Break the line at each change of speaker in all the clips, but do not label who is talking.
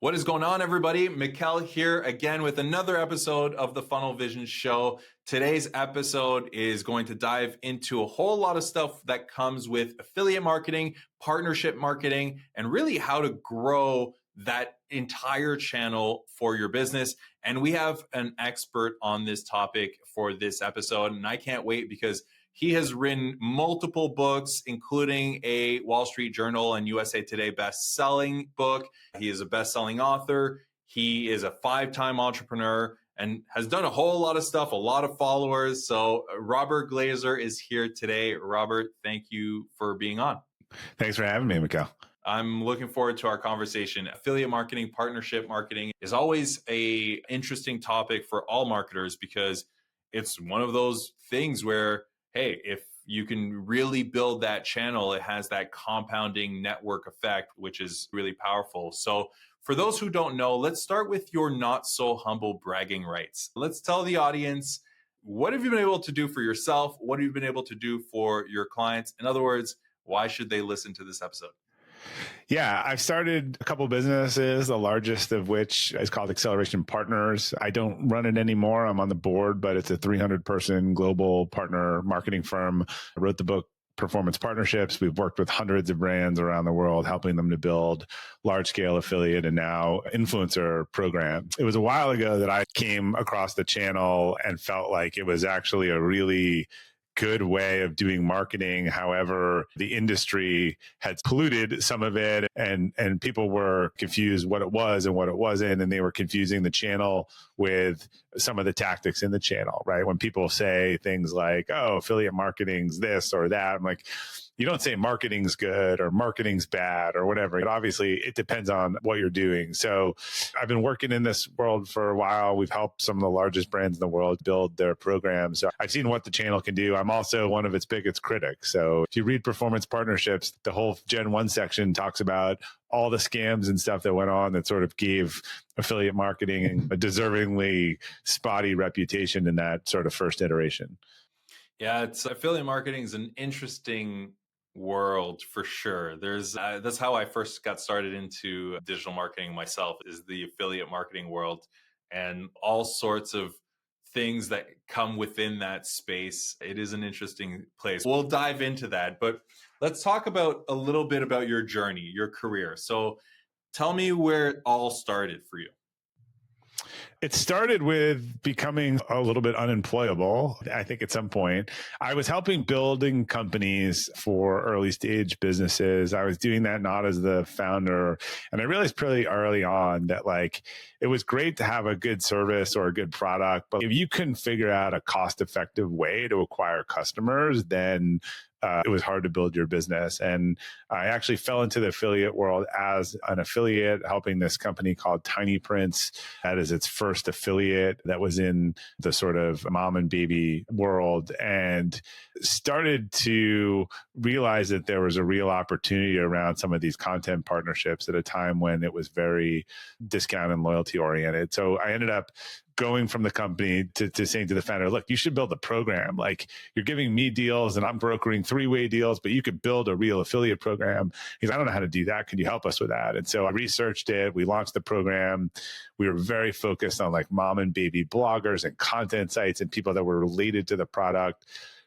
What is going on, everybody? Mikkel here again with another episode of the Funnel Vision Show. Today's episode is going to dive into a whole lot of stuff that comes with affiliate marketing, partnership marketing, and really how to grow that entire channel for your business. And we have an expert on this topic for this episode, and I can't wait because he has written multiple books, including a Wall Street Journal and USA Today best-selling book. He is a best-selling author. He is a 5-time entrepreneur and has done a whole lot of stuff, a lot of followers. So Robert Glazer is here today. Robert, thank you for being on.
Thanks for having me, Mikkel.
I'm looking forward to our conversation. Affiliate marketing, partnership marketing is always an interesting topic for all marketers because it's one of those things where, hey, if you can really build that channel, it has that compounding network effect, which is really powerful. So for those who don't know, let's start with your not so humble bragging rights. Let's tell the audience, what have you been able to do for yourself? What have you been able to do for your clients? In other words, why should they listen to this episode?
Yeah, I've started a couple of businesses, the largest of which is called Acceleration Partners. I don't run it anymore. I'm on the board, but it's a 300-person global partner marketing firm. I wrote the book Performance Partnerships. We've worked with hundreds of brands around the world, helping them to build large-scale affiliate and now influencer programs. It was a while ago that I came across the channel and felt like it was actually a really good way of doing marketing. However, the industry had polluted some of it and people were confused what it was and what it wasn't. And they were confusing the channel with some of the tactics in the channel, right? When people say things like, oh, affiliate marketing's this or that, I'm like, you don't say marketing's good or marketing's bad or whatever. Obviously, it depends on what you're doing. So I've been working in this world for a while. We've helped some of the largest brands in the world build their programs. So I've seen what the channel can do. I'm also one of its biggest critics. So if you read Performance Partnerships, the whole Gen 1 section talks about all the scams and stuff that went on that sort of gave affiliate marketing a deservingly spotty reputation in that sort of first iteration.
Yeah, affiliate marketing is an interesting world for sure. That's how I first got started into digital marketing myself, is the affiliate marketing world and all sorts of things that come within that space. It is an interesting place. We'll dive into that, but let's talk about a little bit about your journey, your career. So tell me where it all started for you.
It started with becoming a little bit unemployable. I think at some point I was helping building companies for early stage businesses. I was doing that not as the founder. And I realized pretty early on that it was great to have a good service or a good product, but if you couldn't figure out a cost effective way to acquire customers, then it was hard to build your business. And I actually fell into the affiliate world as an affiliate, helping this company called Tiny Prints. That is its first affiliate that was in the sort of mom and baby world, and started to realize that there was a real opportunity around some of these content partnerships at a time when it was very discount and loyalty oriented. So I ended up going from the company to saying to the founder, look, you should build a program. You're giving me deals and I'm brokering 3-way deals, but you could build a real affiliate program. Because I don't know how to do that. Could you help us with that? And so I researched it. We launched the program. We were very focused on mom and baby bloggers and content sites and people that were related to the product.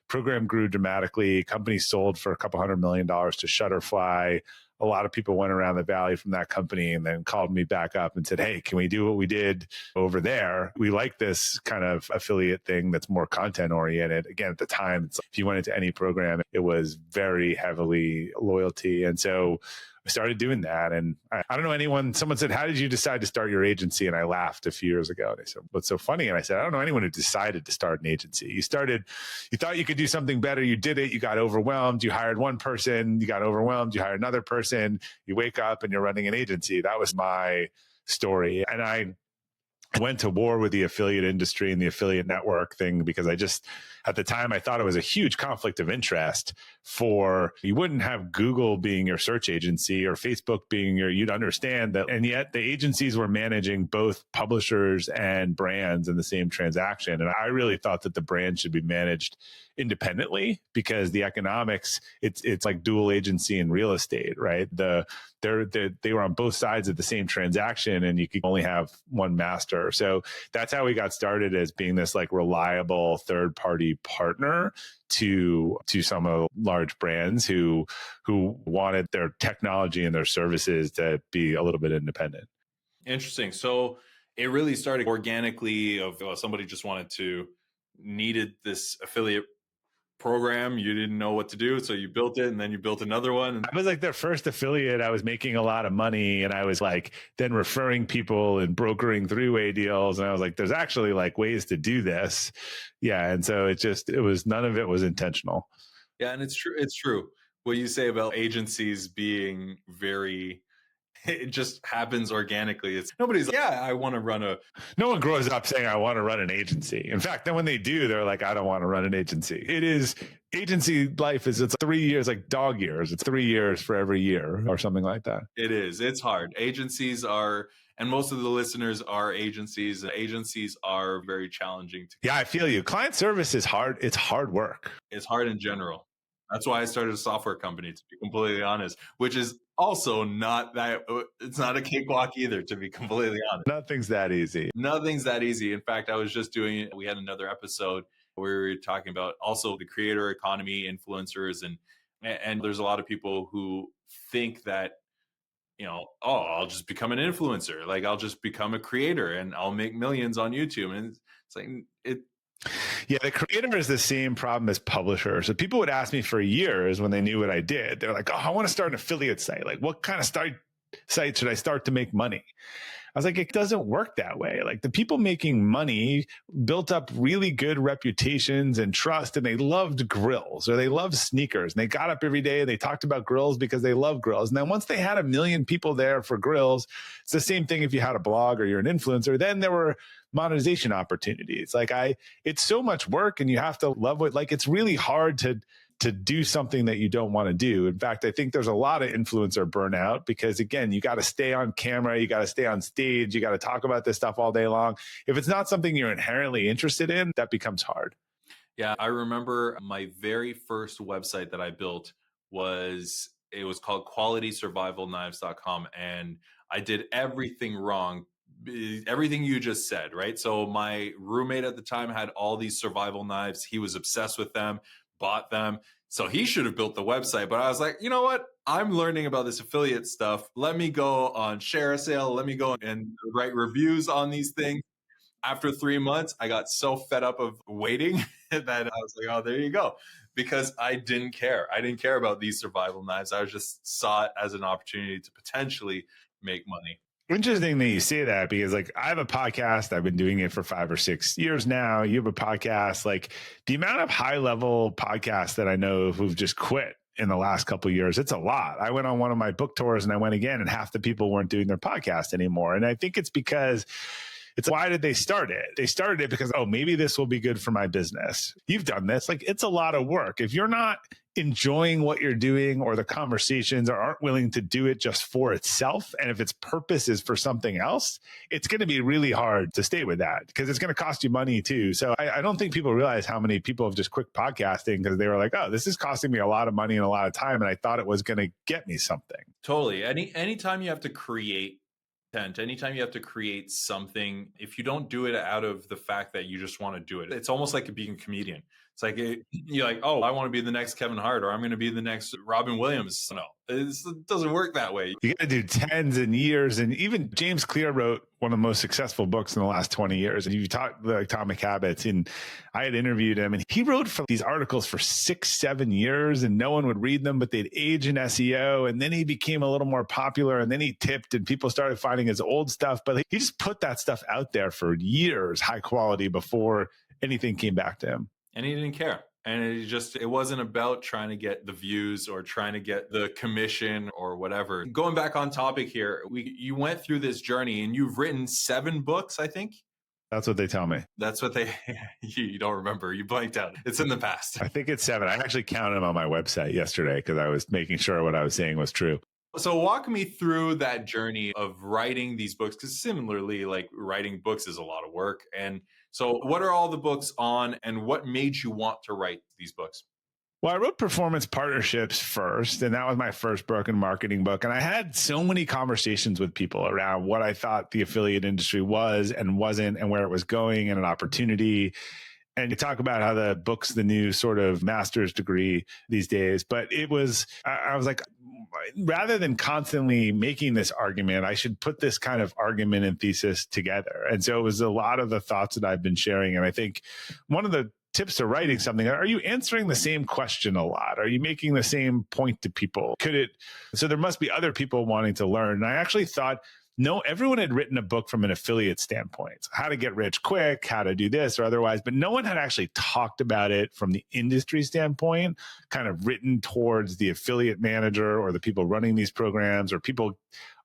Program grew dramatically. Company sold for $200 million to Shutterfly. A lot of people went around the valley from that company and then called me back up and said, hey, can we do what we did over there? We like this kind of affiliate thing that's more content oriented. Again, at the time, if you went into any program, it was very heavily loyalty. And so I started doing that. And I don't know anyone, someone said, how did you decide to start your agency? And I laughed a few years ago. And they said, what's so funny? And I said, I don't know anyone who decided to start an agency. You thought you could do something better. You did it. You got overwhelmed. You hired one person. You got overwhelmed. You hired another person. You wake up and you're running an agency. That was my story. And I I went to war with the affiliate industry and the affiliate network thing because at the time, I thought it was a huge conflict of interest you wouldn't have Google being your search agency or Facebook being you'd understand that. And yet the agencies were managing both publishers and brands in the same transaction. And I really thought that the brand should be managed independently because the economics, it's like dual agency in real estate, right? They were on both sides of the same transaction and you could only have one master. So that's how we got started as being this like reliable third party partner to some of the large brands who wanted their technology and their services to be a little bit independent.
Interesting. So it really started organically of somebody just needed this affiliate program. You didn't know what to do, so you built it, and then you built another one.
I was like their first affiliate. I was making a lot of money, and I was like then referring people and brokering three-way deals, and I was like, there's actually like ways to do this. Yeah, and so none of it was intentional.
Yeah, and it's true what you say about agencies being very, it just happens organically. It's nobody's like, yeah, I want to run
no one grows up saying I want to run an agency. In fact, then when they do, they're like, I don't want to run an agency. Agency life it's 3 years, like dog years. It's 3 years for every year or something like that.
It is. It's hard. Agencies are, and most of the listeners are agencies. Agencies are very challenging.
Yeah, I feel you. Client service is hard. It's hard work.
It's hard in general. That's why I started a software company, to be completely honest, which is also it's not a cakewalk either, to be completely honest.
Nothing's that easy.
Nothing's that easy. In fact, I was just we had another episode where we were talking about also the creator economy, influencers, and there's a lot of people who think that, I'll just become an influencer. Like I'll just become a creator and I'll make millions on YouTube. And it's like,
yeah, the creator is the same problem as publisher. So people would ask me for years when they knew what I did. They're like, oh, I want to start an affiliate site. Like what kind of site should I start to make money? I was like, it doesn't work that way. Like the people making money built up really good reputations and trust, and they loved grills or they loved sneakers. And they got up every day and they talked about grills because they love grills. And then once they had 1 million people there for grills, it's the same thing if you had a blog or you're an influencer. Then there were monetization opportunities. It's so much work and you have to love it. Like it's really hard to do something that you don't want to do. In fact, I think there's a lot of influencer burnout because again, you got to stay on camera, you got to stay on stage, you got to talk about this stuff all day long. If it's not something you're inherently interested in, that becomes hard.
Yeah, I remember my very first website that I built was called qualitysurvivalknives.com, and I did everything wrong. Everything you just said, right? So my roommate at the time had all these survival knives. He was obsessed with them, bought them. So he should have built the website. But I was like, you know what? I'm learning about this affiliate stuff. Let me go on ShareASale. Let me go and write reviews on these things. After 3 months, I got so fed up of waiting that I was like, oh, there you go. Because I didn't care. I didn't care about these survival knives. I just saw it as an opportunity to potentially make money.
Interesting that you say that because like I have a podcast. I've been doing it for 5 or 6 years now. You have a podcast. Like the amount of high level podcasts that I know who've just quit in the last couple of years, it's a lot. I went on one of my book tours and I went again and half the people weren't doing their podcast anymore. And I think it's because why did they start it? They started it because, oh, maybe this will be good for my business. You've done this. Like it's a lot of work. If you're not enjoying what you're doing or the conversations or aren't willing to do it just for itself, and if its purpose is for something else, it's going to be really hard to stay with that because it's going to cost you money too. So I don't think people realize how many people have just quit podcasting because they were like, oh, this is costing me a lot of money and a lot of time. And I thought it was going to get me something.
Totally. Anytime you have to create content, anytime you have to create something, if you don't do it out of the fact that you just want to do it, it's almost like being a comedian. It's like you're like, oh, I want to be the next Kevin Hart, or I'm going to be the next Robin Williams. No, it doesn't work that way.
You got to do tens and years. And even James Clear wrote one of the most successful books in the last 20 years. And you talked the Atomic Habits, and I had interviewed him, and he wrote for these articles for 6-7 years, and no one would read them, but they'd age in SEO. And then he became a little more popular, and then he tipped, and people started finding his old stuff. But he just put that stuff out there for years, high quality, before anything came back to him.
And he didn't care. And it wasn't about trying to get the views or trying to get the commission or whatever. Going back on topic here, you went through this journey and you've written 7 books, I think.
That's what they tell me.
That's what you don't remember. You blanked out. It's in the past.
I think it's 7. I actually counted them on my website yesterday because I was making sure what I was saying was true.
So walk me through that journey of writing these books, because similarly, like writing books is a lot of work. And so what are all the books on and what made you want to write these books?
Well, I wrote Performance Partnerships first, and that was my first book and marketing book. And I had so many conversations with people around what I thought the affiliate industry was and wasn't, and where it was going, and an opportunity. And you talk about how the book's the new sort of master's degree these days. But I was like, rather than constantly making this argument, I should put this kind of argument and thesis together. And so it was a lot of the thoughts that I've been sharing. And I think one of the tips to writing something, are you answering the same question a lot? Are you making the same point to people? So there must be other people wanting to learn. And I actually thought, no, everyone had written a book from an affiliate standpoint, how to get rich quick, how to do this or otherwise, but no one had actually talked about it from the industry standpoint, kind of written towards the affiliate manager or the people running these programs, or people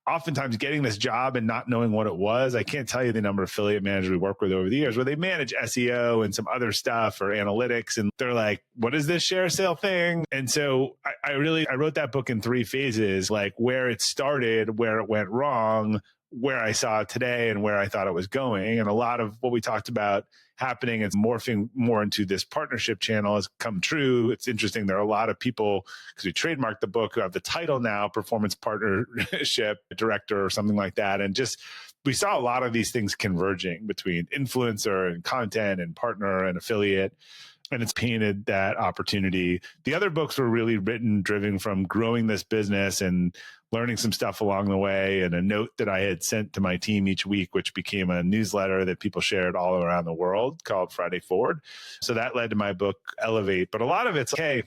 oftentimes getting this job and not knowing what it was. I can't tell you the number of affiliate managers we work with over the years where they manage SEO and some other stuff or analytics. And they're like, what is this share sale thing? And so I wrote that book in 3 phases, like where it started, where it went wrong, where I saw it today, and where I thought it was going. And a lot of what we talked about happening is morphing more into this partnership channel has come true. It's interesting. There are a lot of people, because we trademarked the book, who have the title now, Performance Partnership Director or something like that. And just, we saw a lot of these things converging between influencer and content and partner and affiliate. And it's painted that opportunity. The other books were really driven from growing this business and learning some stuff along the way, and a note that I had sent to my team each week, which became a newsletter that people shared all around the world called Friday Forward. So that led to my book, Elevate. But a lot of it's, hey,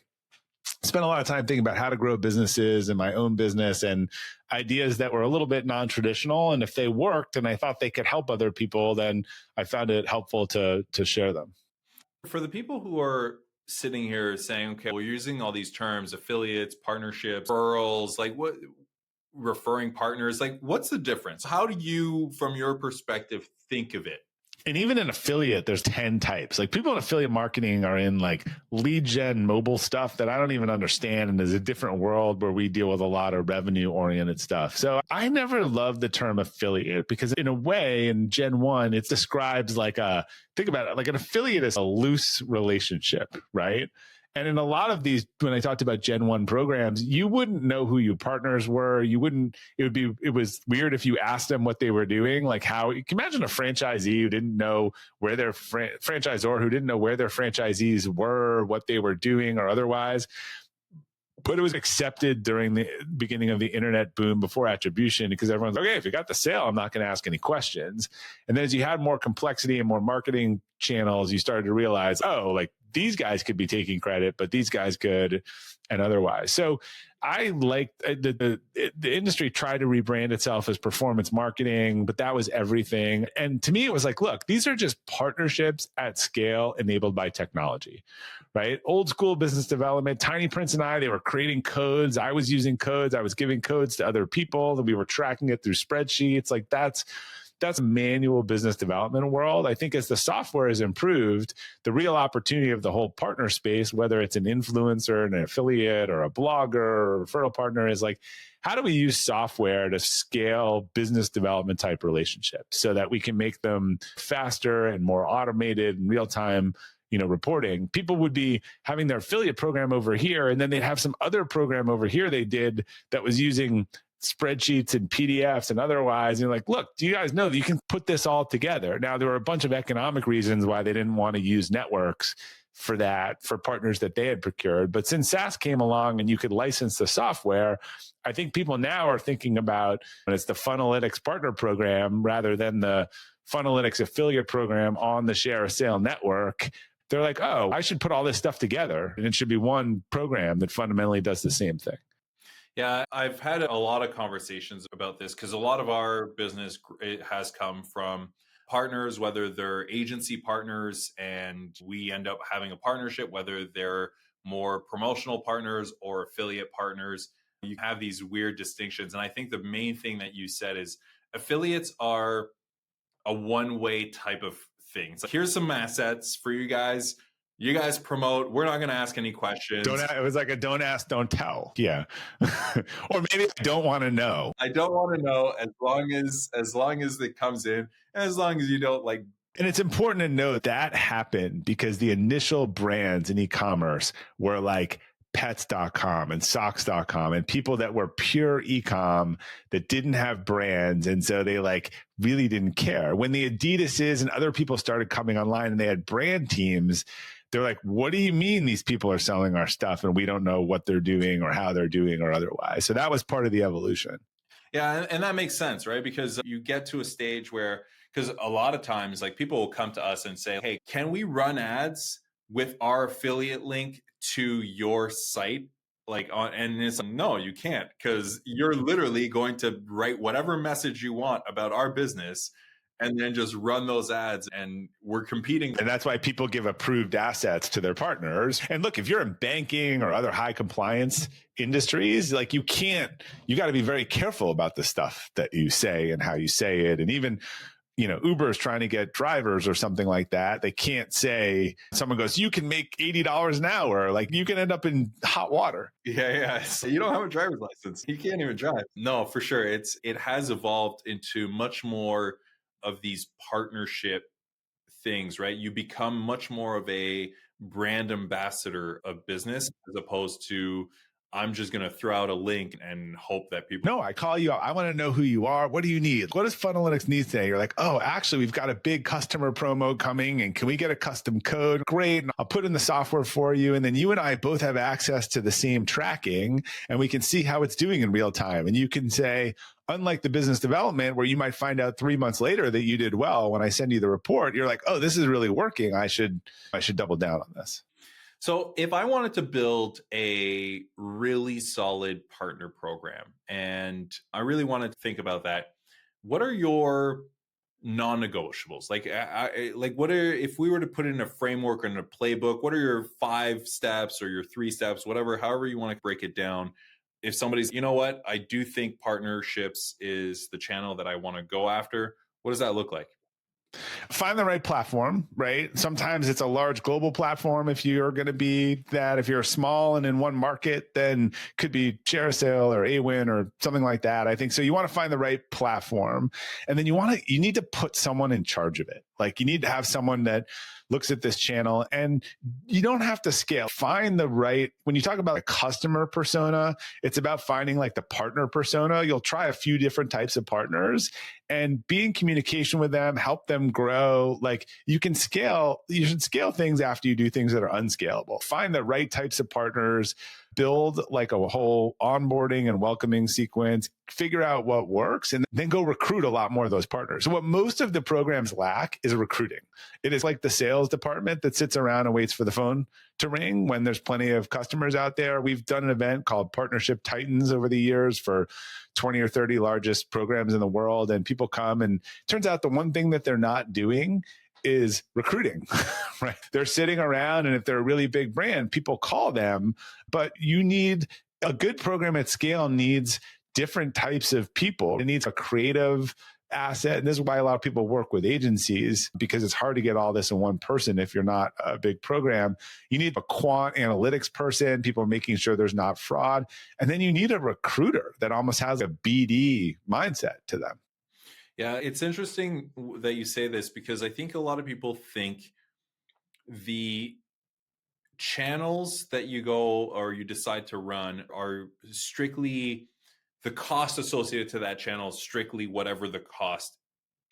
spent a lot of time thinking about how to grow businesses and my own business and ideas that were a little bit non-traditional. And if they worked and I thought they could help other people, then I found it helpful to share them.
For the people who are sitting here saying, okay, we're using all these terms, affiliates, partnerships, referrals, like what, referring partners, like what's the difference? How do you, from your perspective, think of it?
And even in affiliate, there's 10 types. Like people in affiliate marketing are in like lead gen mobile stuff that I don't even understand. And there's a different world where we deal with a lot of revenue oriented stuff. So I never loved the term affiliate because in a way in Gen 1, it describes like think about it, like an affiliate is a loose relationship, right? And in a lot of these, when I talked about Gen 1 programs, you wouldn't know who your partners were. It was weird if you asked them what they were doing. Like how, you can imagine a franchisee who didn't know where their franchisor who didn't know where their franchisees were, what they were doing or otherwise. But it was accepted during the beginning of the internet boom before attribution because everyone's like, okay, if you got the sale, I'm not going to ask any questions. And then as you had more complexity and more marketing channels, you started to realize, oh, like these guys could be taking credit, but these guys could and otherwise. So I liked the industry tried to rebrand itself as performance marketing, but that was everything. And to me, it was like, look, these are just partnerships at scale enabled by technology, right? Old school business development, Tiny Prince and they were creating codes. I was using codes. I was giving codes to other people that we were tracking it through spreadsheets. Like that's a manual business development world. I think as the software has improved, the real opportunity of the whole partner space, whether it's an influencer, an affiliate, or a blogger, or a referral partner, is like, how do we use software to scale business development type relationships so that we can make them faster and more automated and real time, reporting? People would be having their affiliate program over here, and then they'd have some other program over here they did that was using spreadsheets and PDFs and otherwise. And you're like, look, do you guys know that you can put this all together? Now, there were a bunch of economic reasons why they didn't want to use networks for that, for partners that they had procured. But since SaaS came along and you could license the software, I think people now are thinking about when it's the Funnelytics partner program rather than the Funnelytics affiliate program on the Share a Sale network. They're like, oh, I should put all this stuff together and it should be one program that fundamentally does the same thing.
Yeah, I've had a lot of conversations about this because a lot of our business, it has come from partners, whether they're agency partners and we end up having a partnership, whether they're more promotional partners or affiliate partners. You have these weird distinctions. And I think the main thing that you said is affiliates are a one-way type of thing. So here's some assets for you guys. You guys promote. We're not going to ask any questions.
It was like a don't ask, don't tell. Yeah. Or maybe I don't want to know.
I don't want to know as long as it comes in, and as long as you don't like.
And it's important to note that happened because the initial brands in e-commerce were like pets.com and socks.com and people that were pure e-com that didn't have brands. And so they like really didn't care. When the Adidas's and other people started coming online and they had brand teams, they're like, what do you mean these people are selling our stuff and we don't know what they're doing or how they're doing or otherwise? So that was part of the evolution.
Yeah, and that makes sense, right? Because you get to a stage where, because a lot of times like people will come to us and say, hey, can we run ads with our affiliate link to your site? Like and it's like, no, you can't, because you're literally going to write whatever message you want about our business and then just run those ads, and we're competing.
And that's why people give approved assets to their partners. And look, if you're in banking or other high compliance industries, like you got to be very careful about the stuff that you say and how you say it. And even, Uber is trying to get drivers or something like that. They can't say, someone goes, you can make $80 an hour. Like you can end up in hot water.
Yeah. So you don't have a driver's license. You can't even drive. No, for sure. It has evolved into much more of these partnership things, right? You become much more of a brand ambassador of business as opposed to I'm just going to throw out a link and hope that people.
No, I call you up. I want to know who you are. What do you need? What does Funnelytics need today? You're like, oh, actually, we've got a big customer promo coming and can we get a custom code? Great. And I'll put in the software for you. And then you and I both have access to the same tracking and we can see how it's doing in real time. And you can say, unlike the business development where you might find out 3 months later that you did well, when I send you the report, you're like, oh, this is really working. I should double down on this.
So if I wanted to build a really solid partner program and I really wanted to think about that, what are your non-negotiables? Like, if we were to put in a framework or in a playbook, what are your 5 steps or your 3 steps, however you want to break it down? If somebody's, you know what, I do think partnerships is the channel that I want to go after, what does that look like?
Find the right platform, right? Sometimes it's a large global platform. If you're going to be that, if you're small and in one market, then could be ShareASale or Awin or something like that. I think so. You want to find the right platform, and then you need to put someone in charge of it. Like you need to have someone that looks at this channel, and you don't have to scale. Find the right, when you talk about a customer persona, it's about finding like the partner persona. You'll try a few different types of partners and be in communication with them, help them grow. Like you should scale things after you do things that are unscalable. Find the right types of partners, build like a whole onboarding and welcoming sequence, figure out what works, and then go recruit a lot more of those partners. So what most of the programs lack is recruiting. It is like the sales department that sits around and waits for the phone to ring when there's plenty of customers out there. We've done an event called Partnership Titans over the years for 20 or 30 largest programs in the world. And people come, and it turns out the one thing that they're not doing is recruiting, right? They're sitting around, and if they're a really big brand, people call them, but you need a good program at scale needs different types of people. It needs a creative asset. And this is why a lot of people work with agencies, because it's hard to get all this in one person if you're not a big program. You need a quant analytics person, people making sure there's not fraud. And then you need a recruiter that almost has a BD mindset to them.
Yeah, it's interesting that you say this, because I think a lot of people think the channels that you go or you decide to run are strictly the cost associated to that channel, strictly whatever the cost.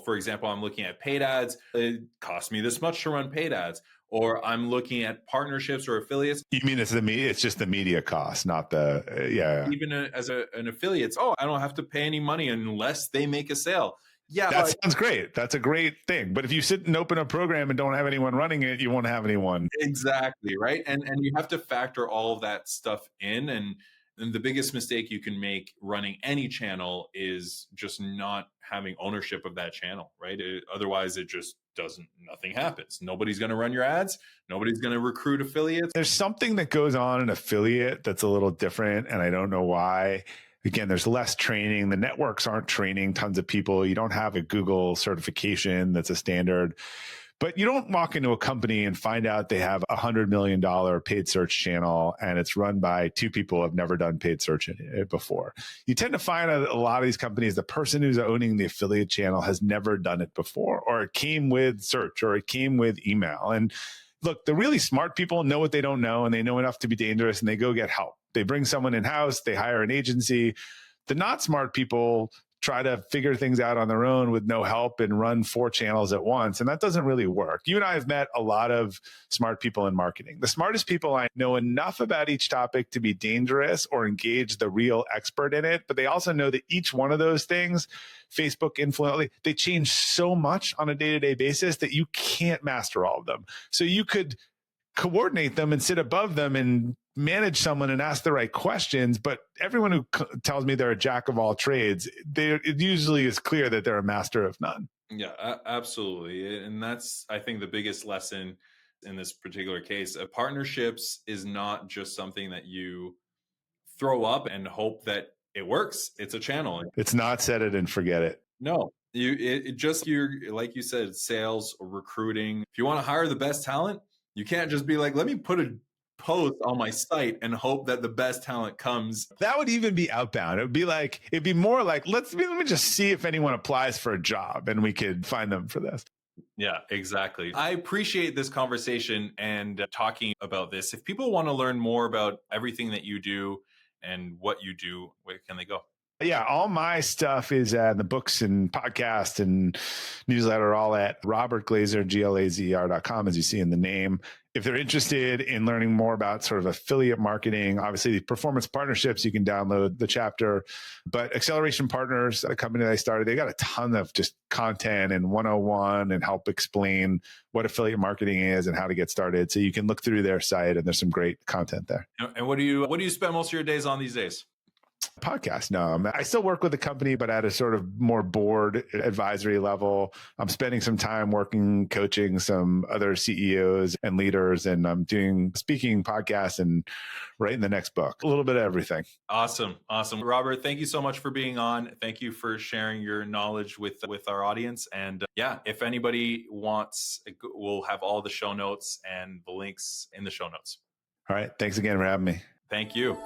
For example, I'm looking at paid ads. It costs me this much to run paid ads. Or I'm looking at partnerships or affiliates.
You mean it's just the media cost, not the, yeah.
Even as an affiliate, I don't have to pay any money unless they make a sale. Yeah,
that sounds great. That's a great thing. But if you sit and open a program and don't have anyone running it, you won't have anyone.
Exactly, right? And you have to factor all of that stuff in. And the biggest mistake you can make running any channel is just not having ownership of that channel, right? Otherwise, it just nothing happens. Nobody's going to run your ads. Nobody's going to recruit affiliates.
There's something that goes on in affiliate that's a little different, and I don't know why. Again, there's less training. The networks aren't training tons of people. You don't have a Google certification that's a standard. But you don't walk into a company and find out they have $100 million paid search channel and it's run by two people who have never done paid search in it before. You tend to find a lot of these companies, the person who's owning the affiliate channel has never done it before, or it came with search, or it came with email. And look, the really smart people know what they don't know, and they know enough to be dangerous, and they go get help. They bring someone in-house, they hire an agency. The not smart people try to figure things out on their own with no help and run 4 channels at once. And that doesn't really work. You and I have met a lot of smart people in marketing. The smartest people I know enough about each topic to be dangerous or engage the real expert in it. But they also know that each one of those things, Facebook influence, they change so much on a day-to-day basis that you can't master all of them. So you could coordinate them and sit above them and manage someone and ask the right questions. But everyone who tells me they're a jack of all trades, it usually is clear that they're a master of none.
Yeah, absolutely. And that's, I think, the biggest lesson in this particular case. Partnerships is not just something that you throw up and hope that it works. It's a channel.
It's not set it and forget it.
No, you're like you said, sales or recruiting. If you want to hire the best talent, you can't just be like, let me put a post on my site and hope that the best talent comes.
That would even be outbound. It'd be more like, let me just see if anyone applies for a job and we could find them for this.
Yeah, exactly. I appreciate this conversation and talking about this. If people want to learn more about everything that you do and what you do, where can they go?
Yeah, all my stuff is the books and podcast and newsletter, all at robertglazer, glazer.com, as you see in the name. If they're interested in learning more about sort of affiliate marketing, obviously the performance partnerships, you can download the chapter. But Acceleration Partners, a company that I started, they got a ton of just content and 101 and help explain what affiliate marketing is and how to get started. So you can look through their site and there's some great content there.
And what do you spend most of your days on these days?
Podcast. No, I still work with the company, but at a sort of more board advisory level. I'm spending some time coaching some other CEOs and leaders, and I'm doing speaking podcasts and writing the next book. A little bit of everything.
Awesome. Robert, thank you so much for being on. Thank you for sharing your knowledge with our audience. And if anybody wants, we'll have all the show notes and the links in the show notes.
All right. Thanks again for having me.
Thank you.